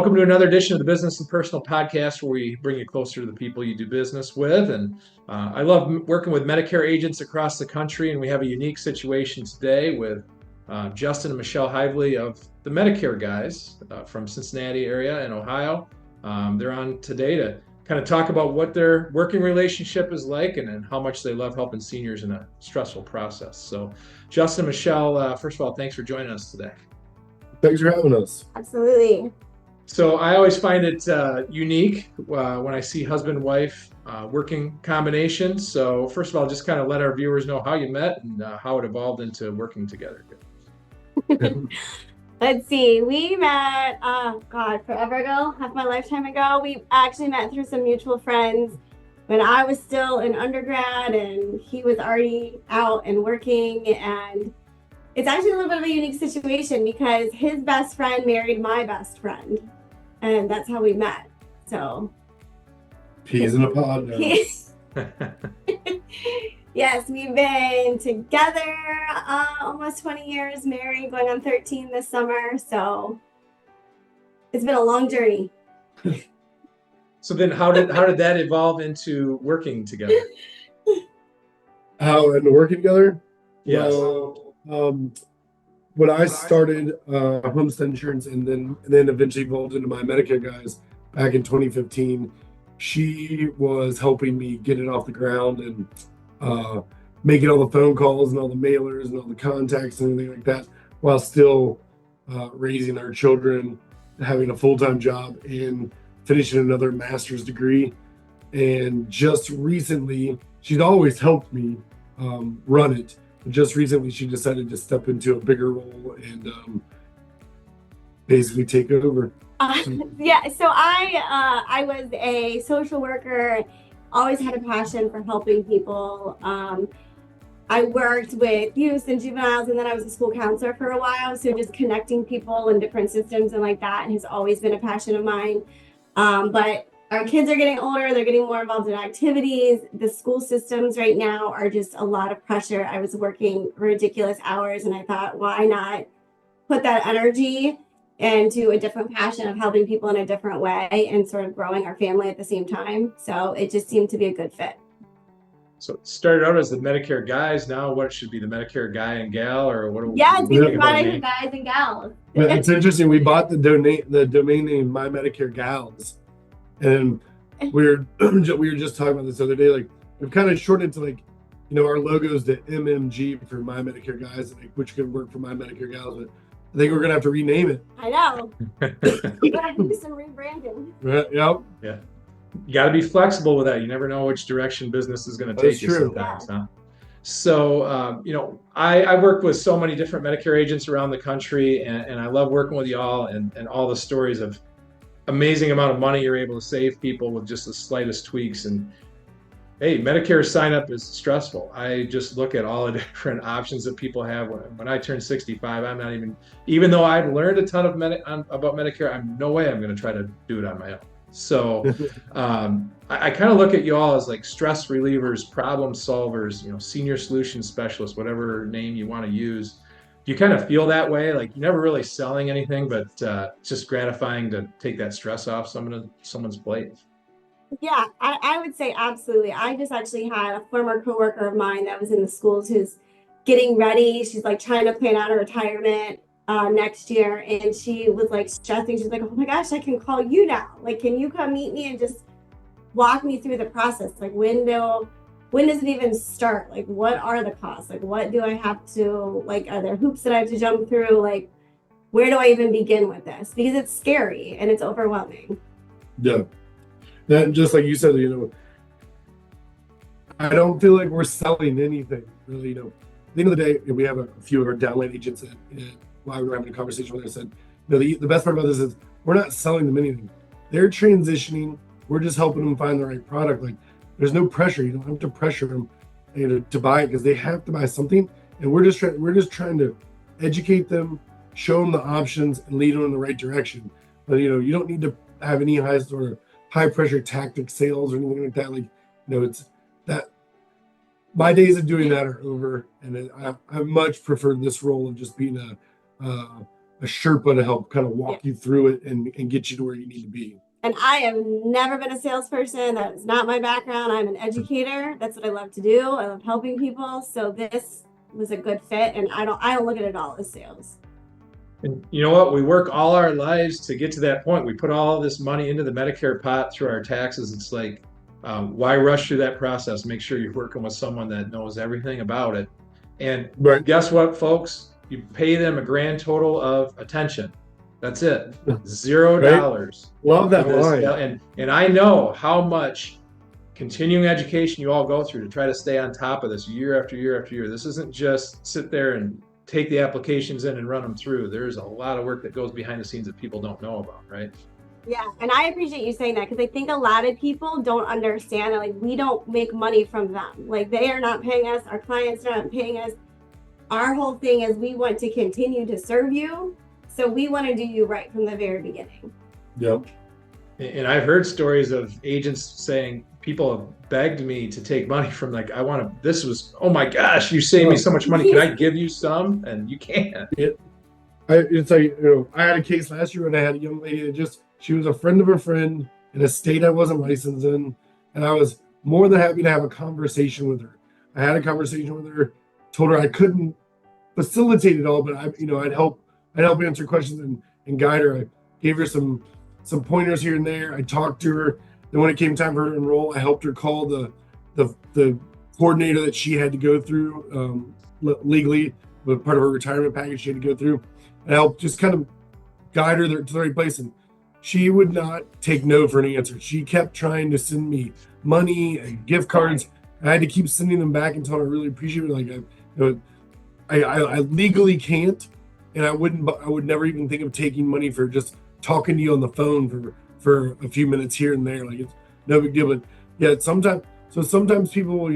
Welcome to another edition of the Business and Personal Podcast, where we bring you closer to the people you do business with. And I love working with Medicare agents across the country, and we have a unique situation today with Justin and Michele Hively of the Medicare guys from Cincinnati area in Ohio. They're on today to kind of talk about what their working relationship is like and how much they love helping seniors in a stressful process. So, Justin and Michele, first of all, thanks for joining us today. Thanks for having us. Absolutely. So I always find it unique when I see husband-wife working combinations. So first of all, just kind of let our viewers know how you met and how it evolved into working together. Let's see. We met, forever ago, half my lifetime ago. We actually met through some mutual friends when I was still in undergrad and he was already out and working. And it's actually a little bit of a unique situation because his best friend married my best friend. And that's how we met. So peas in a pod now. Yes, we've been together almost 20 years, married, going on 13 this summer. So it's been a long journey. So then how did that evolve into working together? How and working together? Yes. Well, when I started homestead insurance and then eventually evolved into my Medicare guys back in 2015, she was helping me get it off the ground and making all the phone calls and all the mailers and all the contacts and everything like that, while still raising our children, having a full-time job, and finishing another master's degree. And just recently, she'd always helped me run it. Just recently, she decided to step into a bigger role and basically take over. So I was a social worker, always had a passion for helping people. I worked with youth and juveniles, and then I was a school counselor for a while. So just connecting people in different systems and like that has always been a passion of mine. But our kids are getting older, they're getting more involved in activities. The school systems right now are just a lot of pressure. I was working ridiculous hours and I thought, why not put that energy into a different passion of helping people in a different way and sort of growing our family at the same time. So it just seemed to be a good fit. So it started out as the Medicare guys. Now what should be the Medicare guy and gal, or what? Yeah, it's Medicare guys and gals. It's interesting. We bought the domain name My Medicare Gals. And we were just talking about this the other day. Like, we've kind of shortened to, like, our logos to MMG for My Medicare Guys, which could work for My Medicare Gals. But I think we're gonna have to rename it. I know. We gotta do some rebranding. Yep. Yeah. You got to be flexible with that. You never know which direction business is going to take you sometimes. Yeah. Huh? So, I work with so many different Medicare agents around the country, and I love working with y'all and all the stories of amazing amount of money you're able to save people with just the slightest tweaks. And hey, Medicare sign up is stressful. I just look at all the different options that people have. When I turn 65, I'm not even though I've learned a ton of about Medicare, I'm no way I'm going to try to do it on my own. So I kind of look at you all as like stress relievers, problem solvers, senior solution specialists, whatever name you want to use. Do you kind of feel that way? Like, you're never really selling anything, but it's just gratifying to take that stress off someone's plate. Yeah, I would say absolutely. I just actually had a former coworker of mine that was in the schools who's getting ready. She's like trying to plan out her retirement next year. And she was like stressing. She's like, oh my gosh, I can call you now. Like, can you come meet me and just walk me through the process? Like, when does it even start? Like, what are the costs? Like, what do I have to, like, are there hoops that I have to jump through? Like, where do I even begin with this? Because it's scary and it's overwhelming. Yeah. That, just like you said, I don't feel like we're selling anything, really. At the end of the day, we have a few of our downline agents that, while we were having a conversation with them, said, the best part about this is we're not selling them anything. They're transitioning. We're just helping them find the right product. Like, there's no pressure. You don't have to pressure them to buy it because they have to buy something. And we're just trying to educate them, show them the options, and lead them in the right direction. But you don't need to have any high pressure tactic sales or anything like that. Like, it's that my days of doing that are over, and I much prefer this role of just being a Sherpa to help kind of walk you through it and get you to where you need to be. And I have never been a salesperson. That is not my background. I'm an educator. That's what I love to do. I love helping people. So this was a good fit, and I don't look at it all as sales. And you know what? We work all our lives to get to that point. We put all this money into the Medicare pot through our taxes. It's like, why rush through that process? Make sure you're working with someone that knows everything about it. And guess what, folks? You pay them a grand total of attention. That's it. $0. Love that line. And I know how much continuing education you all go through to try to stay on top of this year after year after year. This isn't just sit there and take the applications in and run them through. There's a lot of work that goes behind the scenes that people don't know about, right? Yeah, and I appreciate you saying that, because I think a lot of people don't understand that, like, we don't make money from them. Like, they are not paying us, our clients are not paying us. Our whole thing is we want to continue to serve you, so we want to do you right from the very beginning. Yep. And I've heard stories of agents saying, people have begged me to take money from, like, oh my gosh, you saved me so much money. Can I give you some? And you can't. It's like, I had a case last year when I had a young lady that she was a friend of a friend in a state I wasn't licensed in. And I was more than happy to have a conversation with her. I had a conversation with her, told her I couldn't facilitate it all, but I'd help answer questions and guide her. I gave her some pointers here and there. I talked to her. Then when it came time for her to enroll, I helped her call the coordinator that she had to go through legally, but part of her retirement package she had to go through. I helped just kind of guide her to the right place. And she would not take no for an answer. She kept trying to send me money and gift cards. I had to keep sending them back until I really appreciate it. Like, I legally can't, and I would never even think of taking money for just talking to you on the phone for a few minutes here and there. Like, it's no big deal. But yeah, sometimes people,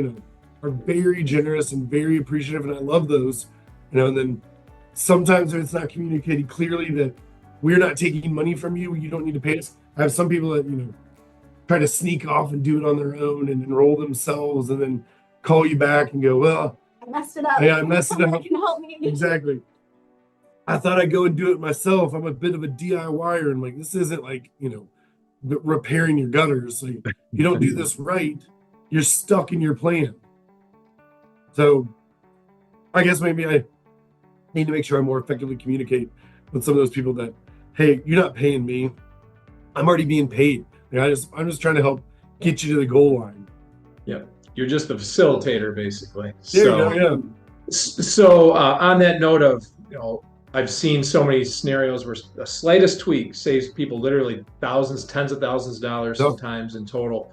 are very generous and very appreciative, and I love those, and then sometimes if it's not communicated clearly that we're not taking money from you, you don't need to pay us. I have some people that, try to sneak off and do it on their own and enroll themselves and then call you back and go, well, I messed it up. Yeah, I messed it up. Can help me. Exactly. I thought I'd go and do it myself. I'm a bit of a DIYer, and like, this isn't like, repairing your gutters. Like, you don't do this right, you're stuck in your plan. So I guess maybe I need to make sure I more effectively communicate with some of those people that, hey, you're not paying me. I'm already being paid. Like, I'm just trying to help get you to the goal line. Yeah. You're just a facilitator, basically. Yeah. So on that note of, I've seen so many scenarios where the slightest tweak saves people literally thousands, tens of thousands of dollars sometimes in total.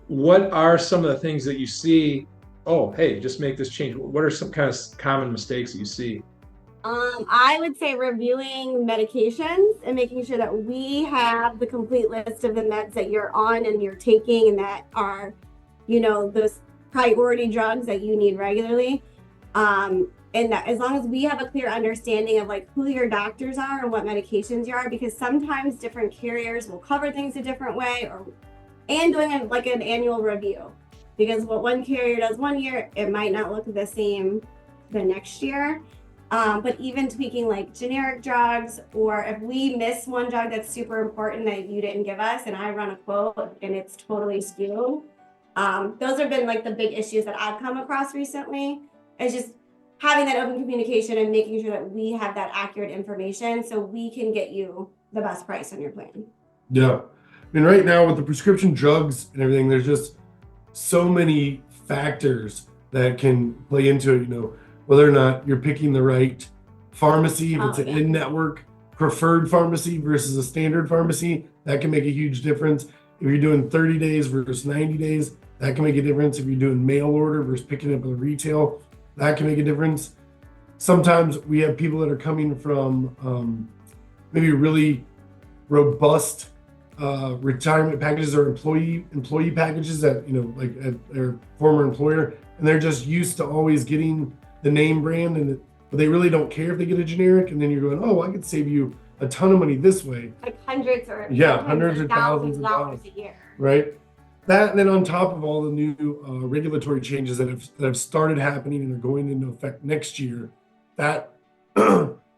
What are some of the things that you see? Oh, hey, just make this change. What are some kind of common mistakes that you see? I would say reviewing medications and making sure that we have the complete list of the meds that you're on and you're taking, and that are, those priority drugs that you need regularly. And that as long as we have a clear understanding of like who your doctors are and what medications you are, because sometimes different carriers will cover things a different way, and doing an annual review, because what one carrier does one year, it might not look the same the next year. But even tweaking like generic drugs, or if we miss one drug that's super important that you didn't give us and I run a quote and it's totally skewed. Those have been like the big issues that I've come across recently. It's just having that open communication and making sure that we have that accurate information so we can get you the best price on your plan. Yeah. I mean, right now with the prescription drugs and everything, there's just so many factors that can play into it, whether or not you're picking the right pharmacy, if it's an in-network preferred pharmacy versus a standard pharmacy, that can make a huge difference. If you're doing 30 days versus 90 days, that can make a difference. If you're doing mail order versus picking up at retail, that can make a difference. Sometimes we have people that are coming from maybe really robust retirement packages or employee packages that, like at their former employer, and they're just used to always getting the name brand, but they really don't care if they get a generic. And then you're going, oh, I could save you a ton of money this way. Like hundreds or thousands of dollars a year. Right. That, and then on top of all the new regulatory changes that have started happening and are going into effect next year, that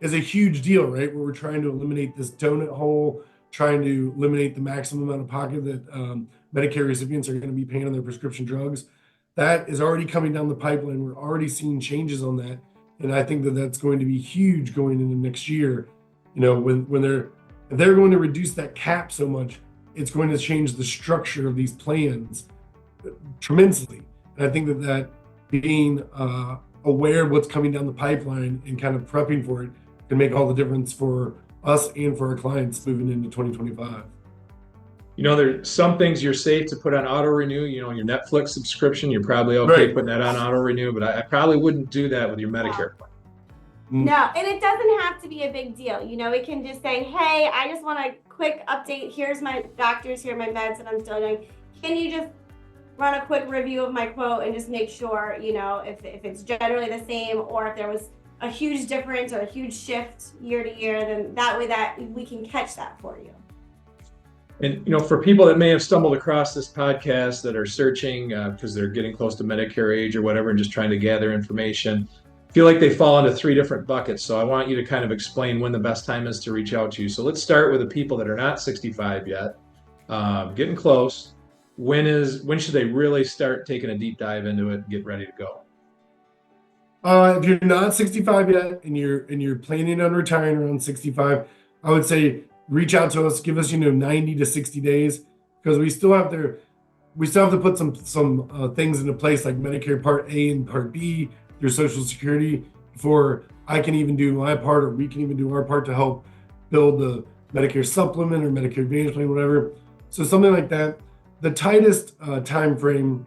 is a huge deal, right? Where we're trying to eliminate this donut hole, trying to eliminate the maximum amount of pocket that Medicare recipients are going to be paying on their prescription drugs. That is already coming down the pipeline. We're already seeing changes on that. And I think that that's going to be huge going into next year. You know, when if they're going to reduce that cap so much, it's going to change the structure of these plans tremendously. And I think that being aware of what's coming down the pipeline and kind of prepping for it can make all the difference for us and for our clients moving into 2025. You know, there's some things you're safe to put on auto renew. You know, your Netflix subscription, you're probably okay Right. putting that on auto renew, but I probably wouldn't do that with your Medicare plan. No, and it doesn't have to be a big deal. You know, it can just say, hey, I just want a quick update. Here's my doctors, here are my meds that I'm still doing. Can you just run a quick review of my quote and just make sure, you know, if it's generally the same, or if there was a huge difference or a huge shift year to year, then that way that we can catch that for you. And, you know, for people that may have stumbled across this podcast that are searching because they're getting close to Medicare age or whatever and just trying to gather information, feel like they fall into 3 different buckets. So I want you to kind of explain when the best time is to reach out to you. So let's start with the people that are not 65 yet, getting close. When should they really start taking a deep dive into it and get ready to go? If you're not 65 yet and you're planning on retiring around 65, I would say reach out to us. Give us 90 to 60 days, because we still have to put some things into place like Medicare Part A and Part B, your Social Security, before I can even do my part, or we can even do our part to help build the Medicare supplement or Medicare Advantage plan, whatever. So something like that. The tightest time frame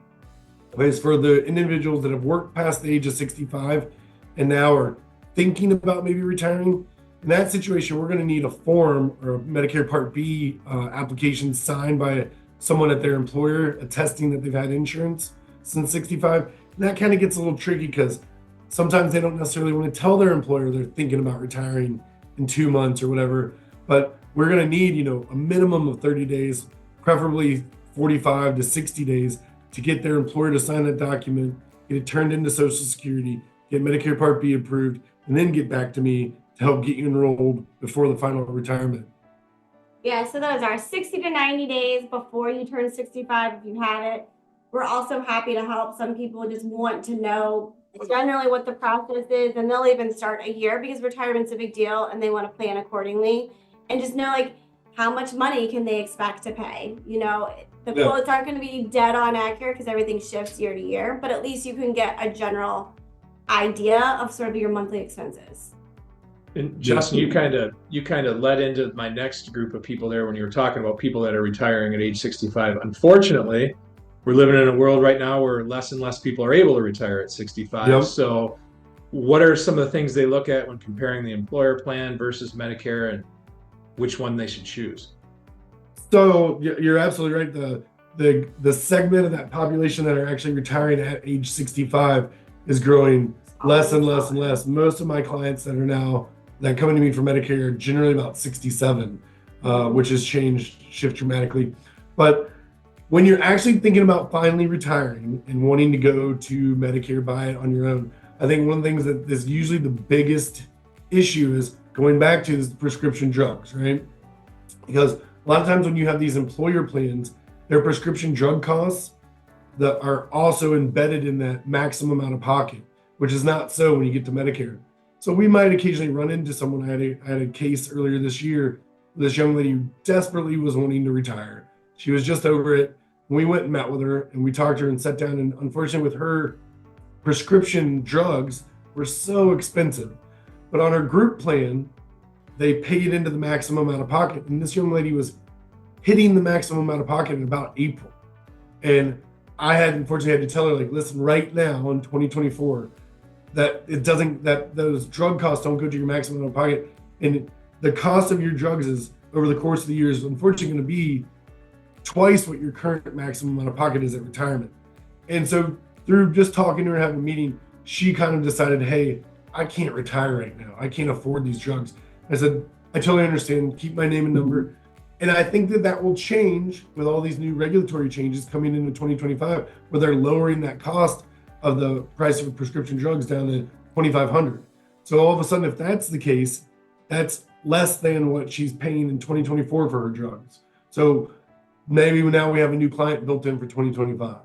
is for the individuals that have worked past the age of 65 and now are thinking about maybe retiring. In that situation, we're going to need a form or a Medicare Part B application signed by someone at their employer attesting that they've had insurance since 65. And that kind of gets a little tricky because sometimes they don't necessarily want to tell their employer they're thinking about retiring in 2 months or whatever. But we're going to need, a minimum of 30 days, preferably 45 to 60 days, to get their employer to sign that document, get it turned into Social Security, get Medicare Part B approved, and then get back to me to help get you enrolled before the final retirement. Yeah, so those are 60 to 90 days before you turn 65 if you had it. We're also happy to help. Some people just want to know generally what the process is, and they'll even start a year because retirement's a big deal and they want to plan accordingly and just know how much money can they expect to pay. The quotes aren't going to be dead on accurate because everything shifts year to year, but at least you can get a general idea of sort of your monthly expenses. And Justin, you kind of led into my next group of people there when you were talking about people that are retiring at age 65. Unfortunately, we're living in a world right now where less and less people are able to retire at 65. Yep. So what are some of the things they look at when comparing the employer plan versus Medicare, and which one they should choose? So you're absolutely right. The segment of that population that are actually retiring at age 65 is growing less and less and less. Most of my clients that coming to me for Medicare are generally about 67, which has shift dramatically. But when you're actually thinking about finally retiring and wanting to go to Medicare, buy it on your own, I think one of the things that is usually the biggest issue is going back to is the prescription drugs, right? Because a lot of times when you have these employer plans, their prescription drug costs that are also embedded in that maximum out of pocket, which is not so when you get to Medicare. So we might occasionally run into someone. I had a case earlier this year. This young lady who desperately was wanting to retire. She was just over it. We went and met with her and we talked to her and sat down. And unfortunately, with her prescription drugs were so expensive. But on her group plan, they paid into the maximum out of pocket. And this young lady was hitting the maximum out of pocket in about April. And I unfortunately had to tell her, listen, right now in 2024, that those drug costs don't go to your maximum out of pocket. And the cost of your drugs is over the course of the year is unfortunately going to be twice what your current maximum out of pocket is at retirement. And so through just talking to her, having a meeting, she kind of decided, hey, I can't retire right now. I can't afford these drugs. I said, I totally understand. Keep my name and number. And I think that will change with all these new regulatory changes coming into 2025, where they're lowering that cost of the price of prescription drugs down to $2,500. So all of a sudden, if that's the case, that's less than what she's paying in 2024 for her drugs. So maybe now we have a new client built in for 2025.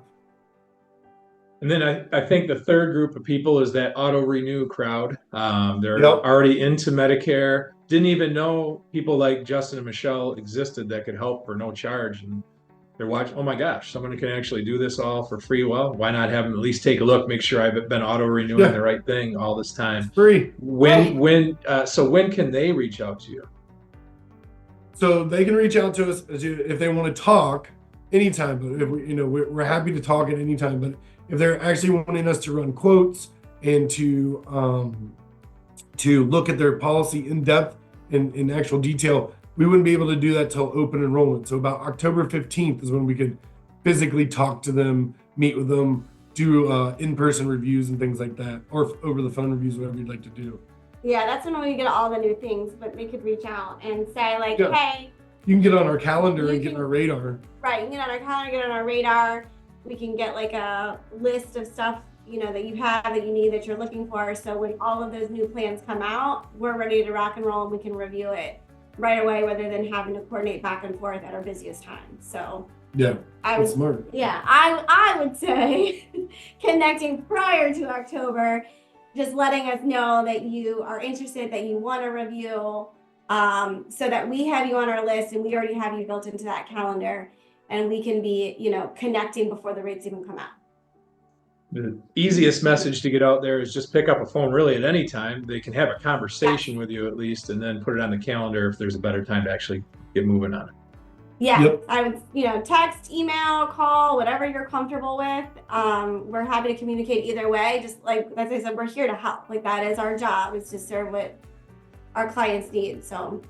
And then I think the third group of people is that auto renew crowd. They're Yep. already into Medicare, didn't even know people like Justin and Michele existed that could help for no charge. And they're watching, oh my gosh, someone can actually do this all for free. Well, why not have them at least take a look, make sure I've been auto renewing Yeah. the right thing all this time. Free. So when can they reach out to you? So they can reach out to us if they want to talk anytime. But if we're happy to talk at any time. But if they're actually wanting us to run quotes and to look at their policy in depth in actual detail, we wouldn't be able to do that till open enrollment. So about October 15th is when we could physically talk to them, meet with them, do in-person reviews and things like that, or over the phone reviews, whatever you'd like to do. Yeah, that's when we get all the new things, but they could reach out and say like, Yeah. hey, You can get on our calendar and get on our radar. right, you can get on our calendar, get on our radar. We can get like a list of stuff, that you have, that you need, that you're looking for. So when all of those new plans come out, we're ready to rock and roll and we can review it right away rather than having to coordinate back and forth at our busiest time. So Yeah, I that's would, smart. yeah, I would say connecting prior to October, just letting us know that you are interested, that you want to review, so that we have you on our list and we already have you built into that calendar and we can be, connecting before the rates even come out. The easiest message to get out there is just pick up a phone really at any time. They can have a conversation with you at least, and then put it on the calendar if there's a better time to actually get moving on it. Yeah, Yep. I would, text, email, call, whatever you're comfortable with. We're happy to communicate either way. Just like as I said, we're here to help. Like that is our job, is to serve what our clients need. So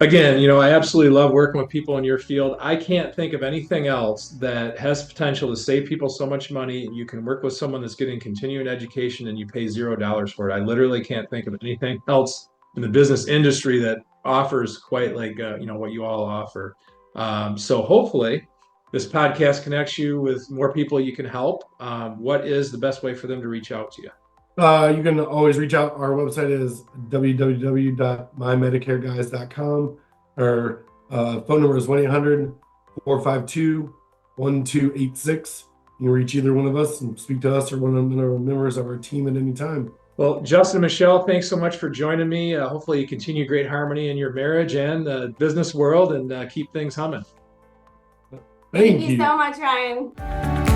Again, I absolutely love working with people in your field. I can't think of anything else that has potential to save people so much money. You can work with someone that's getting continuing education and you pay $0 for it. I literally can't think of anything else in the business industry that offers quite like what you all offer. So hopefully this podcast connects you with more people you can help. What is the best way for them to reach out to you? You can always reach out. Our website is www.mymedicareguys.com. Our phone number is 1-800-452-1286. You can reach either one of us and speak to us or one of the members of our team at any time. Well, Justin and Michele, thanks so much for joining me. Hopefully you continue great harmony in your marriage and the business world and keep things humming. thank you so much, Ryan.